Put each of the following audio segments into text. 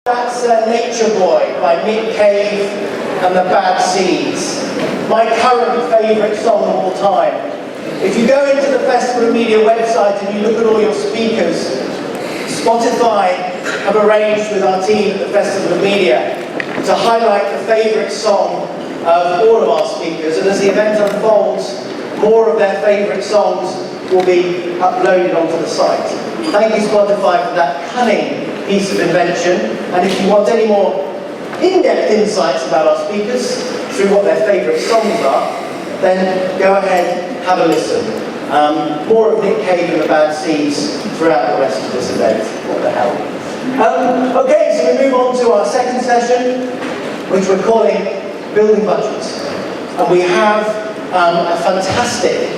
That's Nature Boy by Nick Cave and the Bad Seeds. My current favourite song of all time. If you go into the Festival of Media website and you look at all your speakers, Spotify have arranged with our team at the Festival of Media to highlight the favourite song of all of our speakers, and as the event unfolds, more of their favourite songs will be uploaded onto the site. Thank you, Spotify, for that cunning piece of invention. And if you want any more in-depth insights about our speakers through what their favourite songs are, then go ahead, have a listen. More of Nick Cave and the Bad Seeds throughout the rest of this event. What the hell? Okay, so we move on to our second session, which we're calling Building Budgets. And we have a fantastic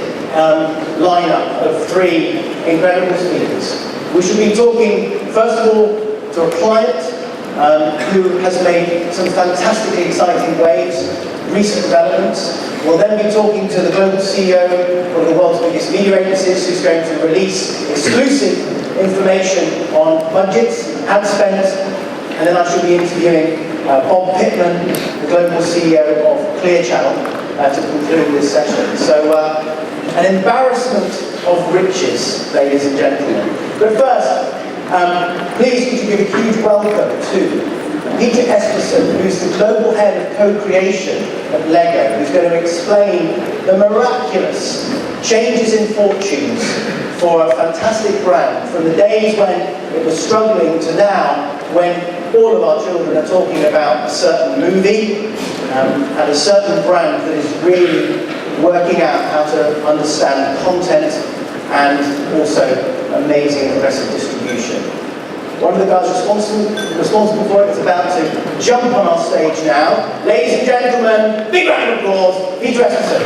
lineup of three incredible speakers. We should be talking, first of all, to a client who has made some fantastically exciting waves, recent developments. We'll then be talking to the global CEO of the world's biggest media agencies, who's going to release exclusive information on budgets, ad spend, and then I shall be interviewing Bob Pittman, the global CEO of Clear Channel, to conclude this session. So, an embarrassment of riches, ladies and gentlemen. But first, please could you give a huge welcome to Peter Espersen, who's the global head of co-creation at LEGO, who's going to explain the miraculous changes in fortunes for a fantastic brand, from the days when it was struggling to now when all of our children are talking about a certain movie and a certain brand that is really working out how to understand content and also amazing impressive distribution. One of the guys responsible for it is about to jump on our stage now. Ladies and gentlemen, big round of applause, Peter Espersen.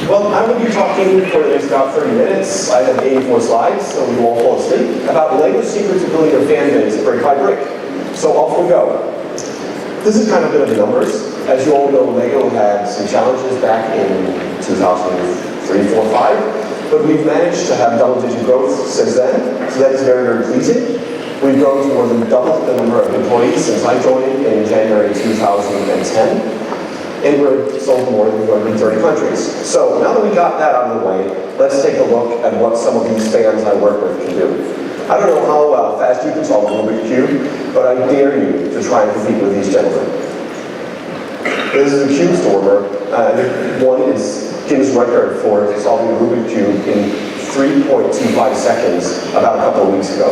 Well, I'm going to be talking for the next about 30 minutes. I have 84 slides, so we won't fall asleep, about LEGO secrets of building a fan base brick by brick. So off we go. This is kind of a bit of the numbers. As you all know, LEGO had some challenges back in 2003, 4, 5, but we've managed to have double-digit growth since then, so that is very, very pleasing. We've grown to more than double the number of employees since I joined in January 2010. And we're sold more than 230 countries. So now that we got that out of the way, let's take a look at what some of these fans I work with can do. I don't know how fast you can solve a Rubik's Cube, but I dare you to try and compete with these gentlemen. This is a cube stormer. One is Guinness record for solving a Rubik's Cube in 3.25 seconds about a couple of weeks ago.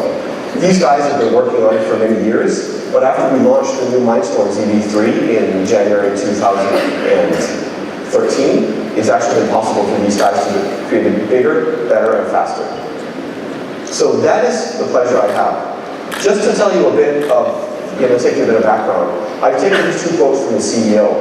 These guys have been working on it for many years, but after we launched the new Mindstorms EV3 in January 2013, it's actually been possible for these guys to create it bigger, better, and faster. So that is the pleasure I have. Just to tell you a bit of, take you a bit of background, I've taken these two quotes from the CEO.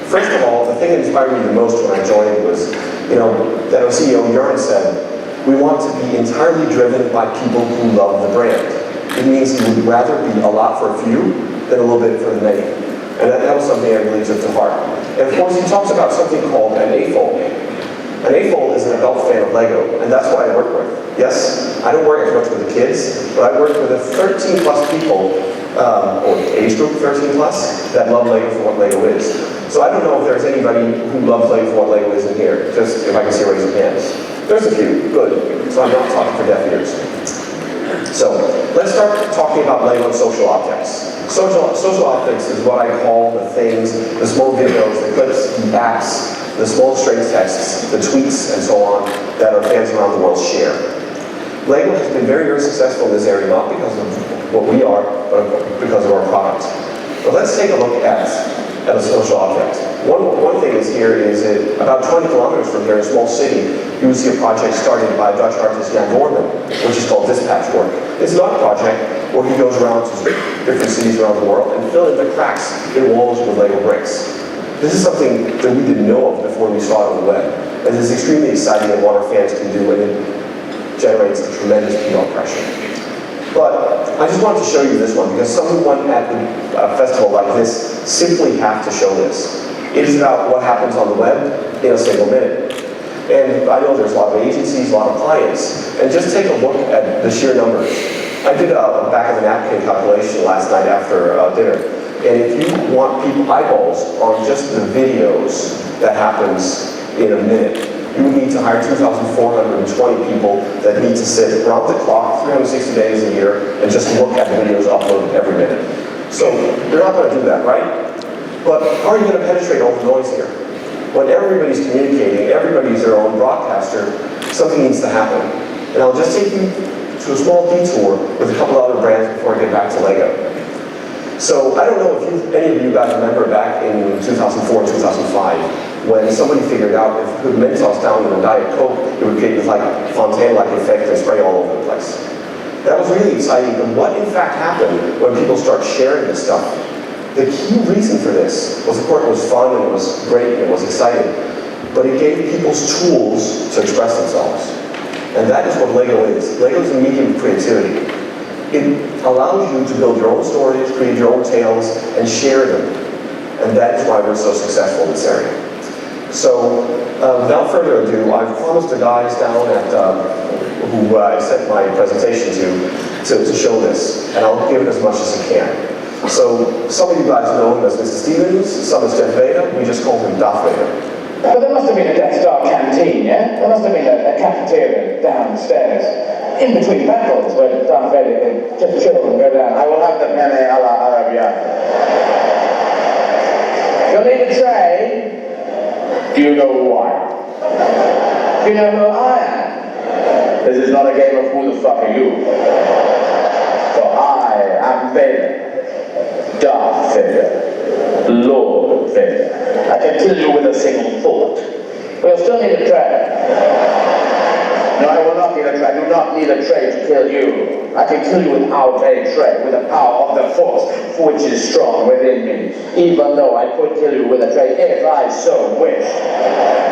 First of all, the thing that inspired me the most when I joined was, that our CEO, Jörn, said, we want to be entirely driven by people who love the brand. It means he would rather be a lot for a few than a little bit for the many. And that was something I really took to heart. And of course, he talks about something called an A-fold. An A-fold is an adult fan of LEGO, and that's what I work with. Yes, I don't work as much with the kids, but I work with the 13 plus people, or age group 13 plus, that love LEGO for what LEGO is. So I don't know if there's anybody who loves LEGO for what LEGO is in here, just if I can see raising hands. There's a few, good. So I'm not talking for deaf ears. So let's start talking about LEGO and social objects. Social objects is what I call the things, the small videos, the clips, the apps, the small string texts, the tweets, and so on, that our fans around the world share. LEGO has been very, very successful in this area, not because of what we are, but because of our product. But let's take a look at a social object. One thing is here is that about 20 kilometers from here in a small city, you will see a project started by Dutch artist Jan Borman, which is called Dispatch Work. It's not a project where he goes around to different cities around the world and fill in the cracks in walls with Lego bricks. This is something that we didn't know of before we saw it on the web. And it's extremely exciting and what our fans can do, and it generates a tremendous PR pressure. But I just wanted to show you this one because someone at a festival like this simply have to show this. It is about what happens on the web in a single minute. And I know there's a lot of agencies, a lot of clients, and just take a look at the sheer numbers. I did a back-of-the-napkin calculation last night after dinner, and if you want people eyeballs on just the videos that happens in a minute, you would need to hire 2,420 people that need to sit around the clock, 360 days a year, and just look at videos uploaded every minute. So you're not going to do that, right? But how are you going to penetrate all the noise here? When everybody's communicating, everybody's their own broadcaster, something needs to happen. And I'll just take you to a small detour with a couple other brands before I get back to Lego. So I don't know if any of you guys remember back in 2004, 2005, when somebody figured out if you put Mentos down in a Diet Coke, it would create this like Fontaine-like effect and spray all over the place. That was really exciting, but what in fact happened when people start sharing this stuff? The key reason for this was, of course, it was fun and it was great and it was exciting, but it gave people's tools to express themselves. And that is what Lego is. Lego is a medium of creativity. It allows you to build your own stories, create your own tales, and share them. And that is why we're so successful in this area. So, without further ado, I've promised the guys down at who I sent my presentation to show this, and I'll give it as much as I can. So, some of you guys know him as Mr. Stevens, some as Jeff Vader, we just call him Darth Vader. But there must have been a Death Star canteen, yeah? There must have been a cafeteria downstairs, in between battles, where Darth Vader could just chill and go down. I will have the penne alla Arabia. You'll need a tray. Do you know who I am? Do you know who I am? This is not a game of who the fuck are you. So I am Vader. Darth Vader. Lord Vader. I can kill you with a single thought. But you'll still need a tray. No, I will not need a tray. I do not need a tray to kill you. I can kill you without a tray, with the power of the force, which is strong within me. Even though I could kill you with a tray if I so wished.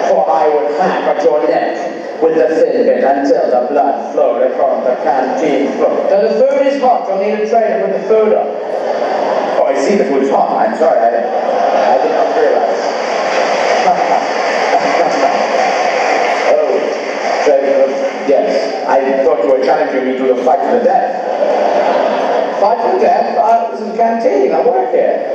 For I would hack at your neck with the thin bit until the blood flowed across the canteen floor. So the food is hot. You'll need a tray to put the food on. Oh, I see the food is hot. I'm sorry. I did not realize. Yes, I thought you were challenging me to a fight to the death. Fight to the death? This is a canteen, I work here.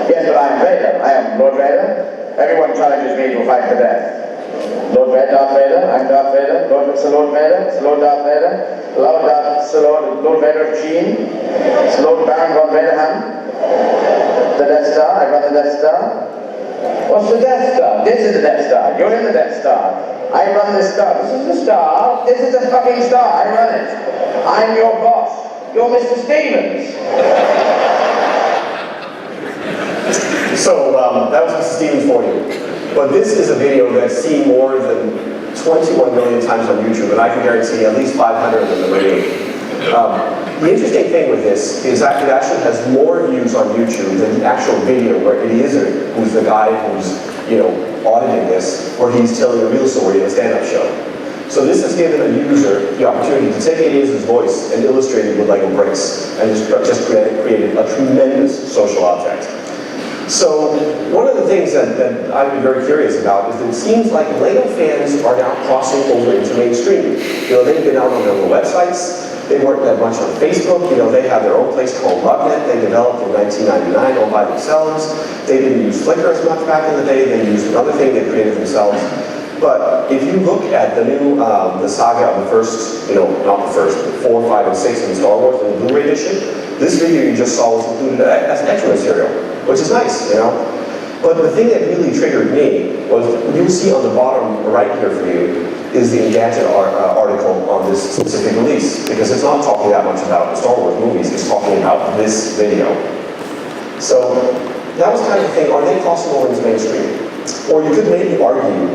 Yes, but I am Vader. I am Lord Vader. Everyone challenges me to a fight to death. Lord Vader, Darth Vader, I'm Darth Vader. Sir Lord Vader, Sir Lord Darth Vader. Sir Lord Vader of Sheen. Sir Lord Baron von Vaderham. The Death Star, I run the Death Star. What's the Death Star? This is the Death Star. You're in the Death Star. I run this star. This is the star. This is the fucking star. I run it. I'm your boss. You're Mr. Stevens. So, that was Mr. Stevens for you. But this is a video that's seen more than 21 million times on YouTube, and I can guarantee at least 500 in the video. The interesting thing with this is that it actually has more views on YouTube than the actual video where Eliezer, who's the guy who's, auditing this, where he's telling a real story in a stand-up show. So this has given a user the opportunity to take Eliezer's voice and illustrate it with Lego bricks, and just created a tremendous social object. So one of the things that I've been very curious about is that it seems like Lego fans are now crossing over into mainstream. They've been out on their own websites. They weren't that much on Facebook. They have their own place called Lugnet. They developed in 1999 all by themselves. They didn't use Flickr as much back in the day. They used another thing they created themselves. But if you look at the new, the saga of the first, not the first, but 4, 5, and 6 in Star Wars in the Blu-ray edition, this video you just saw was included as an extra material, which is nice, But the thing that really triggered me was, you'll see on the bottom right here for you, is the Engadget article on this specific release, because it's not talking that much about the Star Wars movies, it's talking about this video. So that was kind of the thing, are they crossing over into mainstream? Or you could maybe argue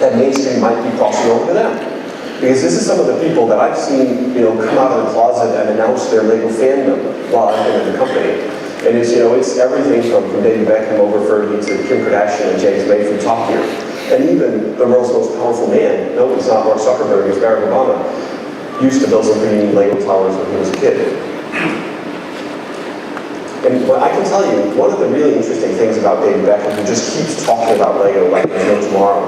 that mainstream might be crossing over to them. Because this is some of the people that I've seen, come out of the closet and announce their Lego fandom while I've been in the company. And it's, it's everything from David Beckham over Fergie to Kim Kardashian and James May from Top Gear. And even the world's most powerful man, no, it's not Mark Zuckerberg, it's Barack Obama, used to build some pretty neat Lego towers when he was a kid. And I can tell you, one of the really interesting things about David Beckham, who just keeps talking about Lego like there's no tomorrow,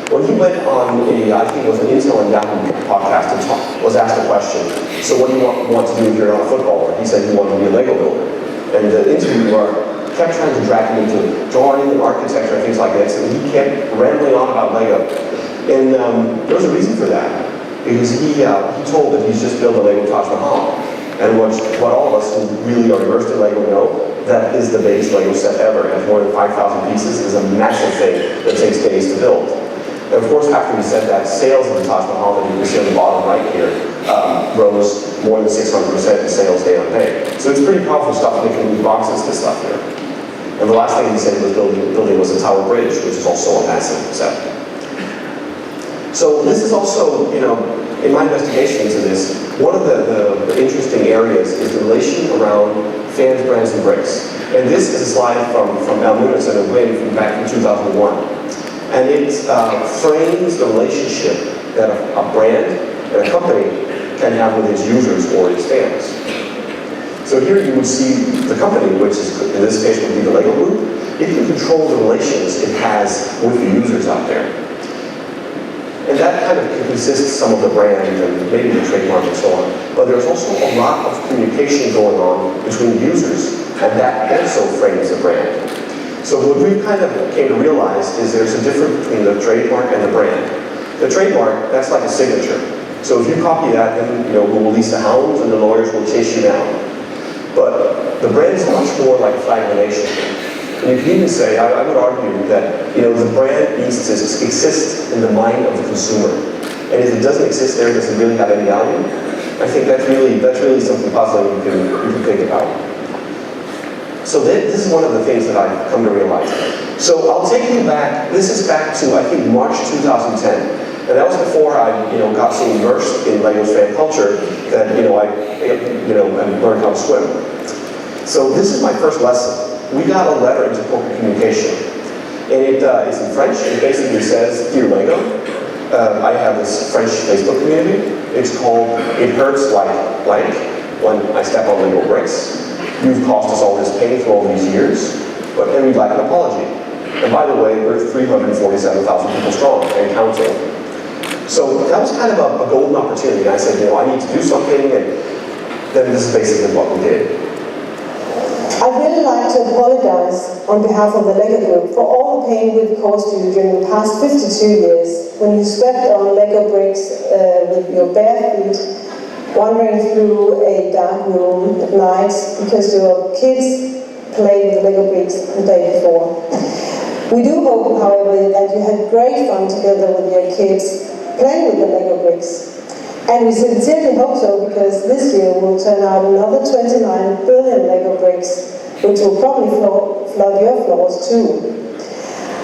When he went on I think it was an Intel and Yahoo podcast and was asked a question, so what do you want to do if you're not a footballer? He said he wanted to be a Lego builder. And the interviewer kept trying to drag him into drawing and architecture and things like this, and he kept rambling on about Lego. And there was a reason for that, because he told that he's just built a Lego Taj Mahal. And what all of us who really are immersed in Lego know, that is the biggest Lego set ever. It has more than 5,000 pieces. It is a massive thing that takes days to build. And of course, after he said that, sales of the Taj Mahal that you can see on the bottom right here rose more than 600% in sales day on day. So it's pretty powerful stuff, making new boxes to stuff here. And the last thing he said he was building was the Tower Bridge, which is also a massive set. So this is also, in my investigation into this, one of the interesting areas is the relation around fans, brands, and bricks. And this is a slide from Al Nunes and a win from back in 2001. And it frames the relationship that a brand and a company can have with its users or its fans. So here you would see the company, which is, in this case would be the Lego Group. It can control the relations it has with the users out there. And that kind of consists some of the brand and maybe the trademark and so on. But there's also a lot of communication going on between users, and that also frames the brand. So what we've kind of came to realize is there's a difference between the trademark and the brand. The trademark, that's like a signature. So if you copy that, then we'll release the hounds and the lawyers will chase you down. But the brand is much more like a flag of a nation. And you can even say, I would argue that the brand needs to exist in the mind of the consumer. And if it doesn't exist there, does it really have any value? I think that's really something puzzling you can think about. So this is one of the things that I've come to realize. So I'll take you back, this is back to, I think, March 2010. And that was before I got so immersed in Lego's fan culture that I learned how to swim. So this is my first lesson. We got a letter into corporate communication. And it's in French. It basically says, "Dear Lego, I have this French Facebook community. It's called It Hurts Like Blank When I Step on Lego Bricks. You've caused us all this pain for all these years, and we'd like an apology. And by the way, we're 347,000 people strong and counting." So that was kind of a golden opportunity. I said, I need to do something, and then this is basically what we did. I'd really like to apologize on behalf of the Lego Group for all the pain we've caused you during the past 52 years when you swept on Lego bricks with your bare feet, wandering through a dark room at night because your kids played with the Lego bricks the day before. We do hope, however, that you had great fun together with your kids playing with the Lego bricks. And we sincerely hope so, because this year we'll turn out another 29 billion Lego bricks, which will probably flood your floors too.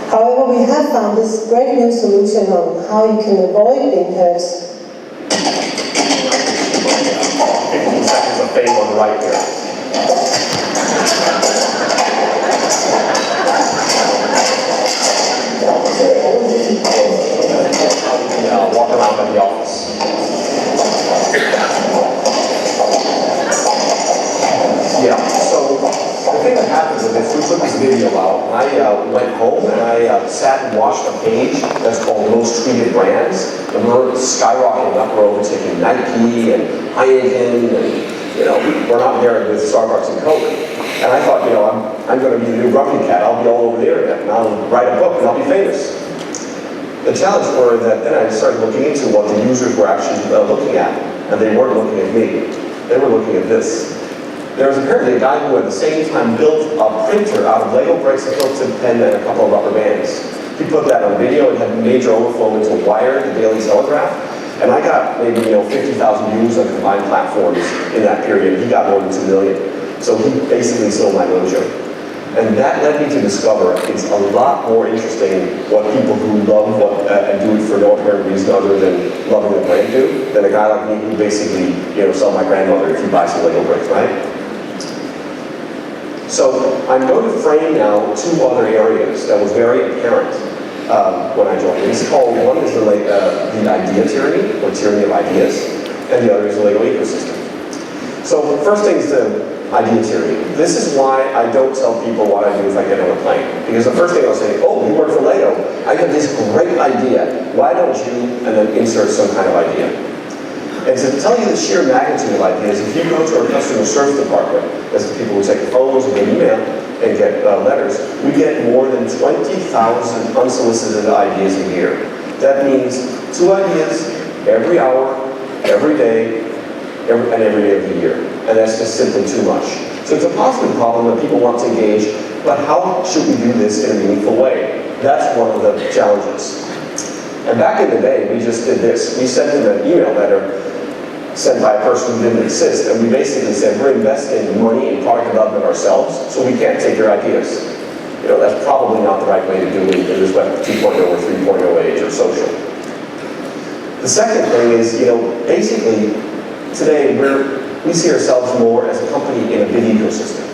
However, we have found this great new solution on how you can avoid being hurt. 15 seconds of fame on the right here. Walk around at the office. Yeah, so the thing that happens with this, we took this video out, and I went home and I sat and watched a page that's called Most Treated Brands, and we're skyrocketing up, we're overtaking Nike and Heineken, and we're not there with Starbucks and Coke. And I thought, I'm going to be the new Grumpy Cat, I'll be all over the internet, and I'll write a book and I'll be famous. The challenge were that then I started looking into what the users were actually looking at, and they weren't looking at me. They were looking at this. There was apparently a guy who at the same time built a printer out of Lego bricks, a Phillips pen, and a couple of rubber bands. He put that on video. It had major overflow into Wired, the Daily Telegraph, and I got maybe 50,000 views on combined platforms in that period. He got more than 2 million. So he basically stole my mojo. And that led me to discover it's a lot more interesting what people who love and do it for no apparent reason other than loving the brand do, than a guy like me who basically, sell my grandmother if you buy some Lego bricks, right? So I'm going to frame now 2 other areas that was very apparent when I joined. It's called, one is the idea tyranny, or tyranny of ideas, and the other is the Lego ecosystem. So first things idea tyranny. This is why I don't tell people what I do if I get on a plane. Because the first thing I'll say, oh, you work for Lego. I have this great idea. Why don't you? And then insert some kind of idea. And to tell you the sheer magnitude of ideas, if you go to our customer service department, that's the people who take photos and get email and get letters, we get more than 20,000 unsolicited ideas a year. That means 2 ideas every hour, every day, and every day of the year. And that's just simply too much. So it's a positive problem that people want to engage, but how should we do this in a meaningful way? That's one of the challenges. And back in the day, we just did this. We sent them an email letter sent by a person who didn't exist, and we basically said, we're investing money in product development ourselves, so we can't take your ideas. You know, that's probably not the right way to do it in this Web 2.0 or 3.0 age or social. The second thing is, you know, basically, today we see ourselves more as a company in a big ecosystem.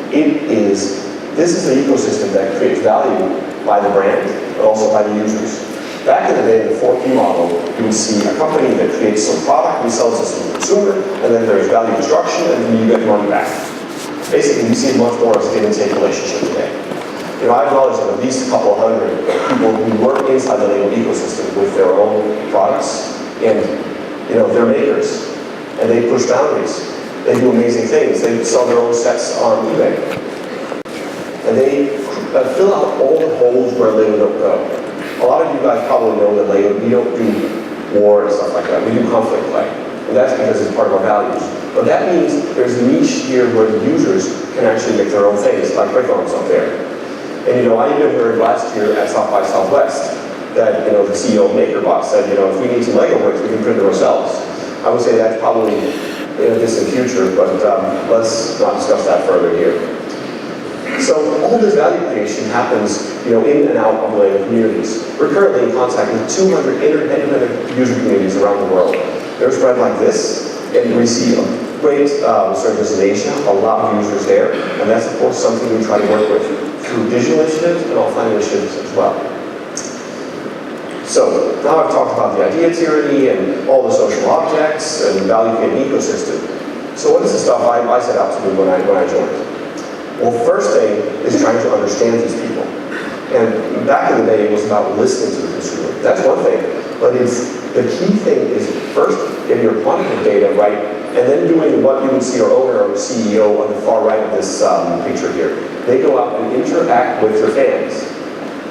This is an ecosystem that creates value by the brand, but also by the users. Back in the day, in the 4P model, you would see a company that creates some product, resells it to the consumer, and then there's value destruction, and then you get money back. Basically, we see it much more as a give and take relationship today. You know, I've knowledge of at least a couple of hundred people who work inside the Lego ecosystem with their own products, and you know, they're makers, and they push boundaries. They do amazing things. They sell their own sets on eBay, and they fill out all the holes where Lego don't go. A lot of you guys probably know that Lego, we don't do war and stuff like that. We do conflict play. And that's because it's part of our values. But that means there's a niche here where the users can actually make their own things, like Rick Arms up there. And you know, I even heard last year at South by Southwest that, you know, the CEO of MakerBot said, you know, if we need some Lego bricks, we can print them ourselves. I would say that's probably in a distant future, but let's not discuss that further here. So all this value creation happens, you know, in and out of the Lego communities. We're currently in contact with 200 independent user communities around the world. They're spread like this, and we see a great service in Asia, a lot of users there, and that's of course something we try to work with through digital initiatives and offline initiatives as well. So now I've talked about the idea tyranny and all the social objects and value creating ecosystem. So what is the stuff I set out to do when I joined? Well, first thing is trying to understand these people. And back in the day, it was about listening to the consumer. That's one thing, but the key thing is first getting your quantitative data right, and then doing what you would see our owner or CEO on the far right of this picture here. They go out and interact with their fans.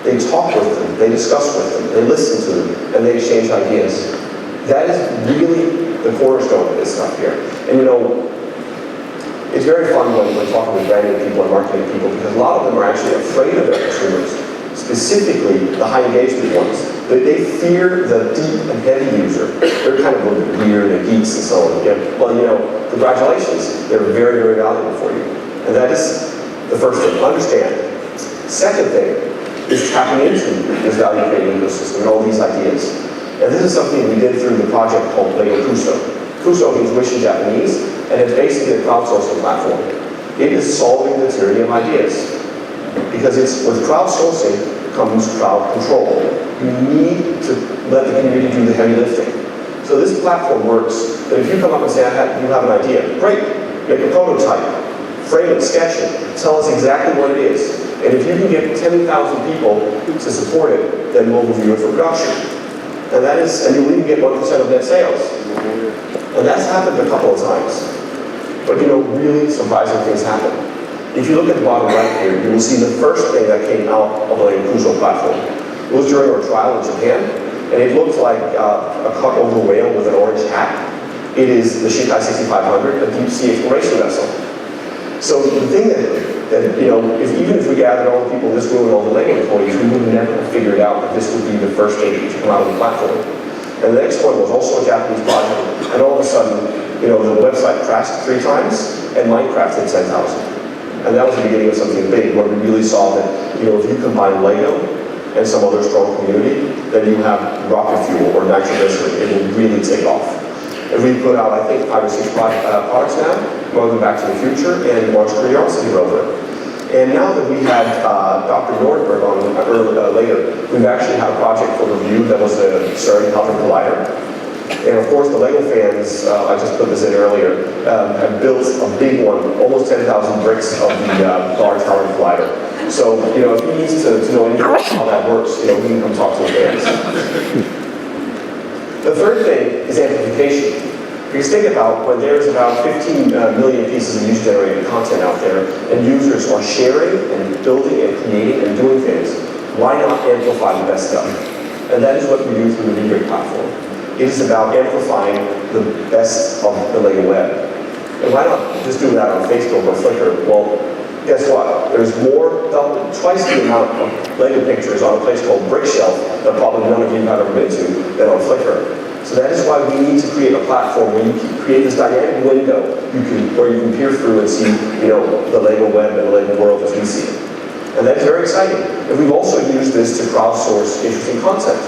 They talk with them, they discuss with them, they listen to them, and they exchange ideas. That is really the cornerstone of this stuff here. And you know, it's very fun when we're talking with branding people and marketing people, because a lot of them are actually afraid of their consumers, specifically the high engagement ones. They fear the deep and heavy user. They're kind of a little bit weird and geeks and so on. Yeah. Well, you know, congratulations. They're very, very valuable for you. And that is the first thing, understand. Second thing is tapping into this value creating ecosystem and all these ideas. And this is something we did through the project called Lego Kuso. Kuso means wish in Japanese, and it's basically a crowdsourcing platform. It is solving the tyranny of ideas. Because with crowdsourcing comes crowd control. You need to let the community do the heavy lifting. So this platform works that if you come up and say, you have an idea, great, make a prototype, frame it, sketch it, tell us exactly what it is. And if you can get 10,000 people to support it, then we'll review it for production. And you'll even get 1% of net sales. And that's happened a couple of times. But you know, really surprising things happen. If you look at the bottom right here, you will see the first thing that came out of the Kuso platform. It was during our trial in Japan, and it looked like a cut-over whale with an orange hat. It is the Shinkai 6500, a deep-sea exploration vessel. So the thing that you know, even if we gathered all the people in this room and all the Lego employees, we would never have figured out that this would be the first thing to come out of the platform. And the next one was also a Japanese project, and all of a sudden, you know, the website crashed 3 times, and Minecraft hit 10,000. And that was the beginning of something big, where we really saw that, you know, if you combine Lego and some other strong community, then you have rocket fuel or nitroglycerin. It will really take off. And we put out, I think, 5 or 6 products now, one of them Back to the Future, and launched Curiosity Rover. And now that we had Dr. Nordberg on later, we've actually had a project for review that was the CERN Hadron Collider. And of course, the LEGO fans, I just put this in earlier, have built a big one, almost 10,000 bricks of the large Howard Collider. So, if he needs to know anything about how that works, he can come talk to the fans. The third thing is amplification. Because think about when there's about 15 million pieces of user-generated content out there, and users are sharing and building and creating and doing things, why not amplify the best stuff? And that is what we do through the VBrick platform. It is about amplifying the best of the LEGO web. And why not just do that on Facebook or Flickr? Well, guess what? There's twice the amount of LEGO pictures on a place called Brickshelf that probably none of you have ever been to than on Flickr. So that is why we need to create a platform where you can create this dynamic window where you can peer through and see, the LEGO web and the LEGO world as we see it. And that's very exciting. And we've also used this to crowdsource interesting content.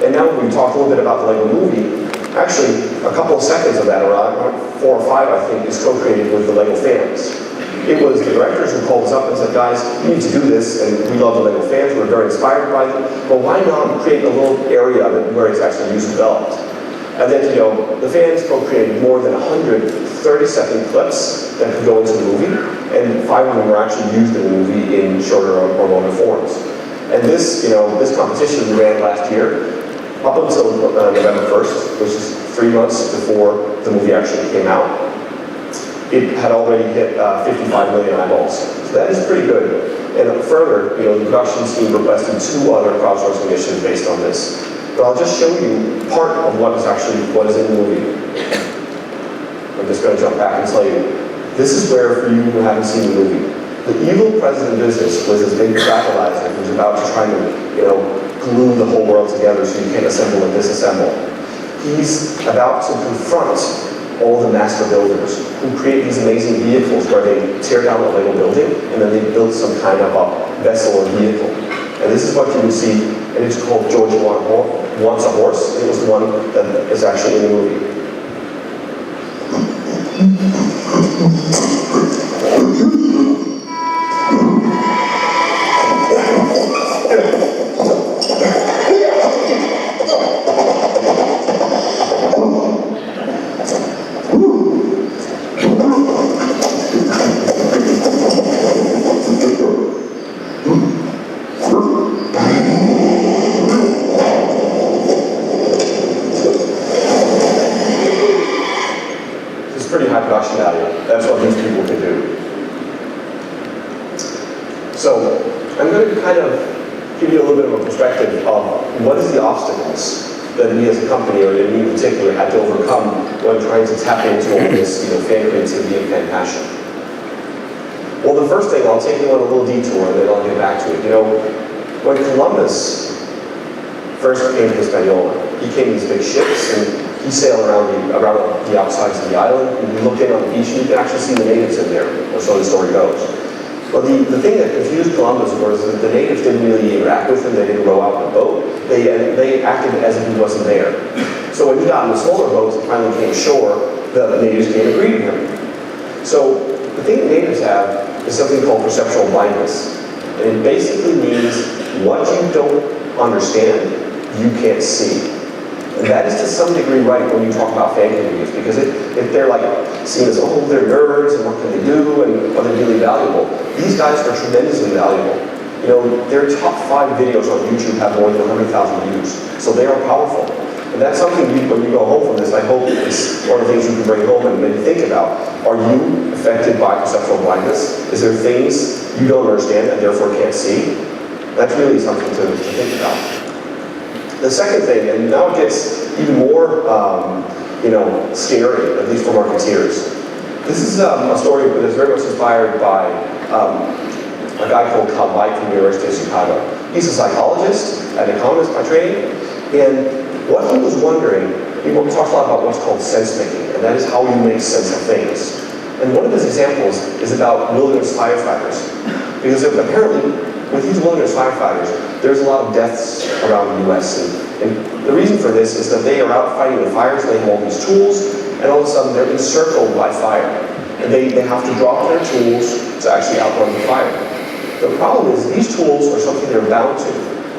And now we've talked a little bit about the LEGO movie. Actually, a couple of seconds of that, around 4 or 5, I think, is co-created with the LEGO fans. It was the directors who called us up and said, guys, you need to do this, and we love the LEGO fans, we're very inspired by them, but why not create a little area of it where it's actually used developed? And then, the fans co-created more than 100 30-second clips that could go into the movie, and 5 of them were actually used in the movie in shorter or longer forms. And this, this competition we ran last year, up until November 1st, which is 3 months before the movie actually came out. It had already hit 55 million eyeballs. So that is pretty good. And further, the production team requested 2 other crowdsourcing missions based on this. But I'll just show you part of what is in the movie. I'm just going to jump back and tell you. This is where, for you who haven't seen the movie, the evil president of business was this big fragilizer who's about to try to, glue the whole world together so you can't assemble and disassemble. He's about to confront all the master builders who create these amazing vehicles where they tear down a LEGO building and then they build some kind of a vessel or vehicle. And this is what you would see, and it's called George Wants a Horse. It was the one that is actually in the movie. That's what these people can do. So, I'm going to kind of give you a little bit of a perspective of what is the obstacles that we as a company, or me in particular, had to overcome when trying to tap into all this fan creativity and fan passion. Well, the first thing, I'll take you on a little detour and then I'll get back to it. When Columbus first came to Hispaniola, he came in these big ships and he sailed around the outsides of the island, and you look in on the beach and you can actually see the natives in there, or so the story goes. Well, the thing that confused Columbus was that the natives didn't really interact with him, they didn't row out in a boat, they acted as if he wasn't there. So when he got in the smaller boats and finally came ashore, the natives came and greeted him. So the thing that natives have is something called perceptual blindness. And it basically means what you don't understand, you can't see. And that is to some degree right when you talk about fan communities, because if they're seen as, oh, they're nerds and what can they do and are they really valuable? These guys are tremendously valuable. Their top 5 videos on YouTube have more than 100,000 views, so they are powerful. And that's something when you go home from this, I hope is one of the things you can bring home and maybe think about. Are you affected by perceptual blindness? Is there things you don't understand and therefore can't see? That's really something to think about. The second thing, and now it gets even more, scary, at least for marketeers. This is a story that is very much inspired by a guy called Tom White from the University of Chicago. He's a psychologist, an economist by training, and what he was wondering, he talks a lot about what's called sense making, and that is how you make sense of things. And one of his examples is about wilderness firefighters, because apparently, with these wilderness firefighters, there's a lot of deaths around the U.S. And the reason for this is that they are out fighting the fires, they have all these tools, and all of a sudden they're encircled by fire. And they have to drop their tools to actually outrun the fire. The problem is these tools are something they're bound to.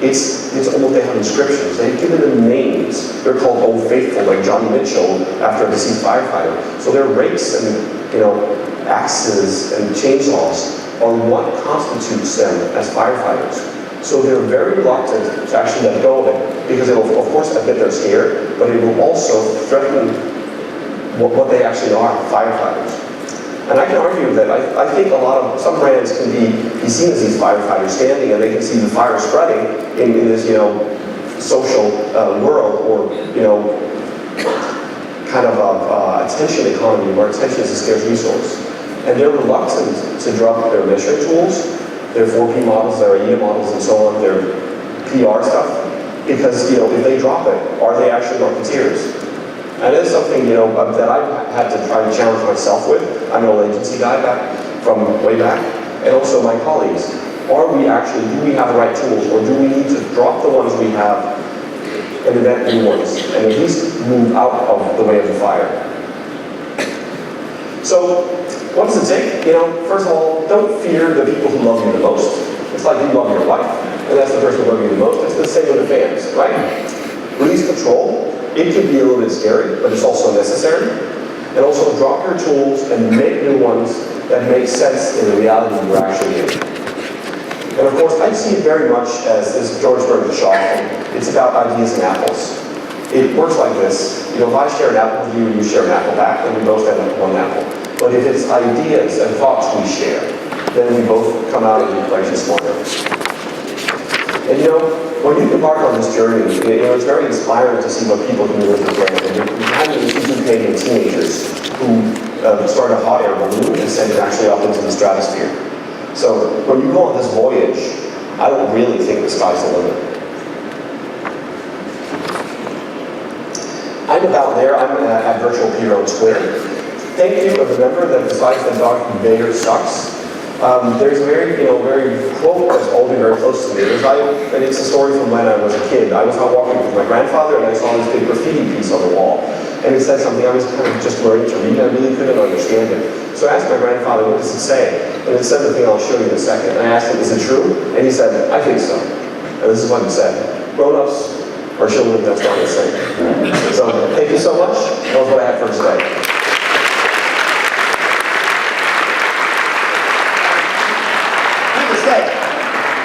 It's almost, they have inscriptions. They've given them names. They're called Old Faithful, like Johnny Mitchell after a deceased firefighter. So their rakes and axes and chainsaws are what constitutes them as firefighters. So they're very reluctant to actually let go of it because it will, of course, admit they're scared, but it will also threaten what they actually are, firefighters. And I can argue that I think some brands can be seen as these firefighters standing, and they can see the fire spreading in this, social world, or, kind of attention economy where attention is a scarce resource. And they're reluctant to drop their measuring tools, their 4P models, their AIDA models, and so on, their PR stuff, because, if they drop it, are they actually marketeers? And it's something, that I've had to try to challenge myself with. I'm an old agency guy from way back, and also my colleagues. Do we have the right tools, or do we need to drop the ones we have and invent new ones, and at least move out of the way of the fire? So, what does it take? First of all, don't fear the people who love you the most. It's like you love your wife, and that's the person who loves you the most. It's the same with the fans, right? Release control. It can be a little bit scary, but it's also necessary. And also drop your tools and make new ones that make sense in the reality you're actually in. And of course, I see it very much as this George Bernard Shaw thing. It's about ideas and apples. It works like this. If I share an apple with you and you share an apple back, then we both end up with one apple. But if it's ideas and thoughts we share, then we both come out of the equation smarter. And when you embark on this journey, it's very inspiring to see what people can do with the brand. And we had these two Canadian teenagers who started a hot air balloon and sent it actually up into the stratosphere. So when you go on this voyage, I don't really think the sky's the limit. I'm about there. I'm at Virtual Peter on Twitter. Thank you, but remember that besides the dog conveyor sucks, there's a very quote that's always very close to me. And it's a story from when I was a kid. I was out walking with my grandfather, and I saw this big graffiti piece on the wall. And it said something I was kind of just learning to read, and I really couldn't understand it. So I asked my grandfather, what does it say? And it said the thing I'll show you in a second. And I asked him, is it true? And he said, I think so. And this is what he said. Grown-ups are children, that's what I say. So thank you so much. That was what I had for today.